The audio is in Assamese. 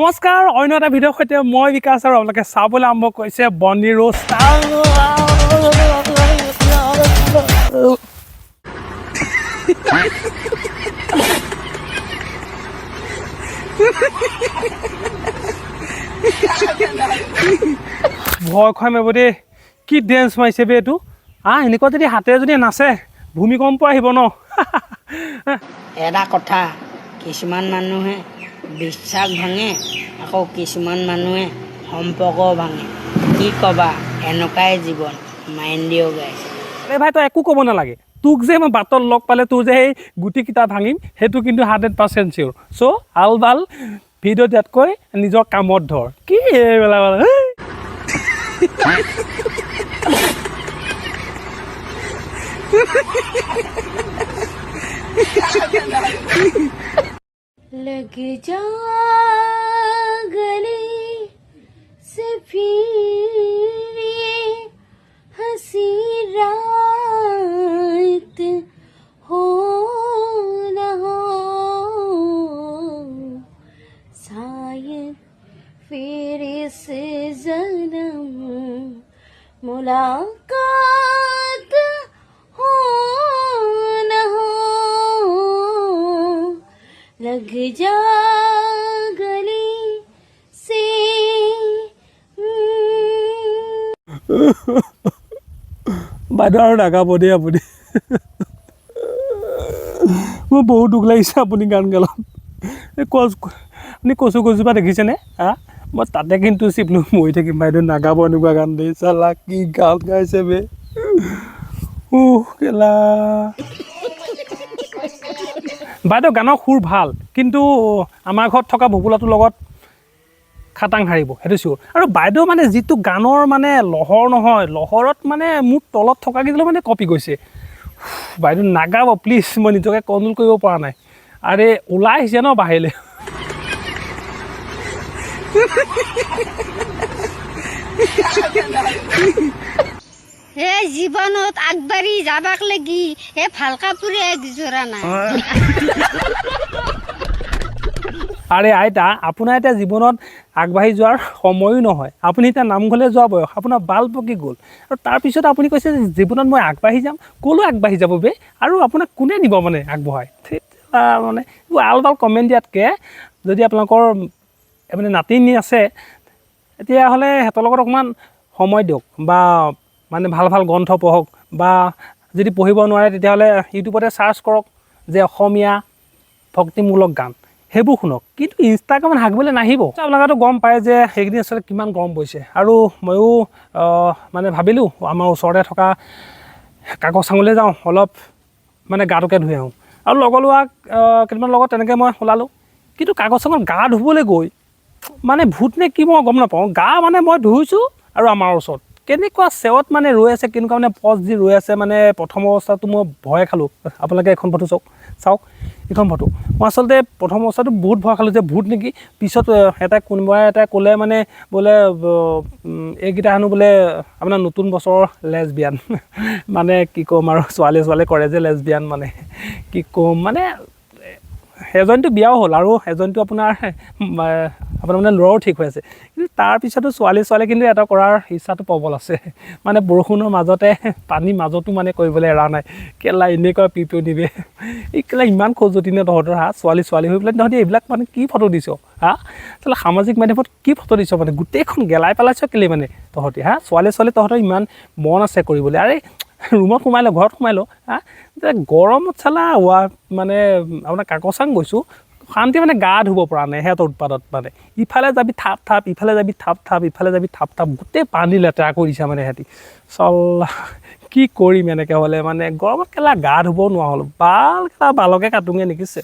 নমস্কাৰ অন্য এটা ভিডিঅ'ৰ সৈতে মই বিকাশ আৰু আপোনালোকে চাবলৈ আৰম্ভ কৰিছে বনি ৰোষ্ট ভয় খুৱাই মাৰিব দেই কি ডেন্স মাৰিছে বে এইটো এনেকুৱা যদি হাতেৰে যদি নাচে ভূমিকম্প আহিব ন এটা কথা কিছুমান মানুহে বিশ্বাস ভাঙে আকৌ কিছুমান মানুহে সম্পৰ্ক ভাঙে কি ক'বা এনেকুৱাই জীৱন মাইণ্ড দিও গাইছ আৰে ভাই তই একো ক'ব নালাগে তোক যে মই বাটত লগ পালে তোৰ যে সেই গুটিকেইটা ভাঙিম সেইটো কিন্তু 100% চিয়'ৰ চ' আল বাল ভিডিঅ' দিয়াতকৈ নিজৰ কামত ধৰ কি এইবিলাক लग जा गले से फिर ये हंसी रात हो न हो शायद फिर इस जन्म मुलाकात हो न हो लग जा गले से বাইদেউ আৰু নাগাব দেই আপুনি মোৰ বহুত দুখ লাগিছে আপুনি গান গালত আপুনি কচু কচুপা দেখিছেনে মই তাতে কিন্তু চিপলো মৰি থাকিম বাইদেউ নাগাব এনেকুৱা গান দেই চালা কি গান গাইছে বে কেলা বাইদেউ গানৰ সুৰ ভাল কিন্তু আমাৰ ঘৰত থকা ভুপুলাটোৰ লগত খাটাং হাৰিব সেইটো চিয়'ৰ আৰু বাইদেউ মানে যিটো গানৰ মানে লহৰ নহয় লহৰত মানে মোৰ তলত থকা কেইজনে মানে কপি গৈছে বাইদেউ নাগাব প্লিজ মই নিজকে কণ্ট্ৰল কৰিব পৰা নাই আৰে ওলাই আহিছে ন বাহিৰলৈ হে জীৱনত আগবাঢ়ি যাবাক লাগি হে ভাল কাপোৰে একযোৰা নাই আৰে আইতা আপোনাৰ এতিয়া জীৱনত আগবাঢ়ি যোৱাৰ সময়ো নহয় আপুনি এতিয়া নামঘৰলৈ যোৱা বয়স আপোনাৰ বাল পকি গ'ল আৰু তাৰপিছত আপুনি কৈছে যে জীৱনত মই আগবাঢ়ি যাম ক'লৈ আগবাঢ়ি যাব বে আৰু আপোনাক কোনে দিব মানে আগবঢ়াই মানে আল বাল কমেণ্ট দিয়াতকৈ যদি আপোনালোকৰ মানে নাতিনী আছে তেতিয়াহ'লে সিহঁতৰ লগত অকণমান সময় দিয়ক বা মানে ভাল ভাল গ্ৰন্থ পঢ়ক বা যদি পঢ়িব নোৱাৰে তেতিয়াহ'লে ইউটিউবতে চাৰ্চ কৰক যে অসমীয়া ভক্তিমূলক গান সেইবোৰ শুনক কিন্তু ইনষ্টাগ্ৰামত হাকিবলৈ নাহিব আপোনালোকেতো গম পায় যে সেইকেইদিন আচলতে কিমান গৰম পৰিছে আৰু ময়ো মানে ভাবিলোঁ আমাৰ ওচৰতে থকা কাকজ চাঙলৈ যাওঁ অলপ মানে গাটোকে ধুই আহোঁ আৰু লগৰ ল'ৰা কেইটামান লগত তেনেকৈ মই ওলালোঁ কিন্তু কাকজ চাঙত গা ধুবলৈ গৈ মানে ভূত নে কি মই গম নাপাওঁ গা মানে মই ধুইছোঁ আৰু আমাৰ ওচৰত কেনেকুৱা চেৱত মানে ৰৈ আছে কেনেকুৱা মানে পজ দি ৰৈ আছে মানে প্ৰথম অৱস্থাটো মই ভয় খালোঁ আপোনালোকে এখন ফটো চাওক এইখন ফটো মই আচলতে প্ৰথম অৱস্থাটো বহুত ভয় খালোঁ যে ভূত নেকি পিছত কোনোবাই এটাই ক'লে মানে বোলে এইকেইটা হেনো বোলে আপোনাৰ নতুন বছৰৰ লেছবিয়ান মানে কি ক'ম আৰু ছোৱালী কৰে যে লেছবিয়ান মানে কি ক'ম মানে এজনীটো বিয়াও হ'ল আৰু এজনীটো আপোনাৰ মানে ল'ৰাও ঠিক হৈ আছে কিন্তু তাৰপিছতো ছোৱালী কিন্তু এটা কৰাৰ ইচ্ছাটো প্ৰবল আছে মানে বৰষুণৰ মাজতে পানীৰ মাজতো মানে কৰিবলৈ এৰা নাই কেলা এনেকুৱা পিপি নিবে এই কেলা ইমান খজুতি নে তহঁতৰ ছোৱালী হৈ পেলাই তহঁতি এইবিলাক মানে কি ফটো দিছ তেতিয়াহ'লে সামাজিক মাধ্যমত কি ফটো দিছ মানে গোটেইখন গেলাই পেলাইছ কেলে মানে তহঁতি ছোৱালী তহঁতৰ ইমান মন আছে কৰিবলৈ আৰে ৰুমত সোমাই ল ঘৰত সোমাই ল গৰমত চালা মানে আপোনাৰ কাকচাং গৈছোঁ শান্তি মানে গা ধুব পৰা নাই সিহঁতৰ উৎপাদত মানে ইফালে যাবি থাপ ইফালে যাবি থাপ গোটেই পানী লেতেৰা কৰি দিছে মানে সিহঁতি চল্লা কি কৰিম এনেকৈ হ'লে মানে গৰমত কেলা গা ধুব নোৱাৰা হ'লোঁ বালকে কাটোঙে নেকিছে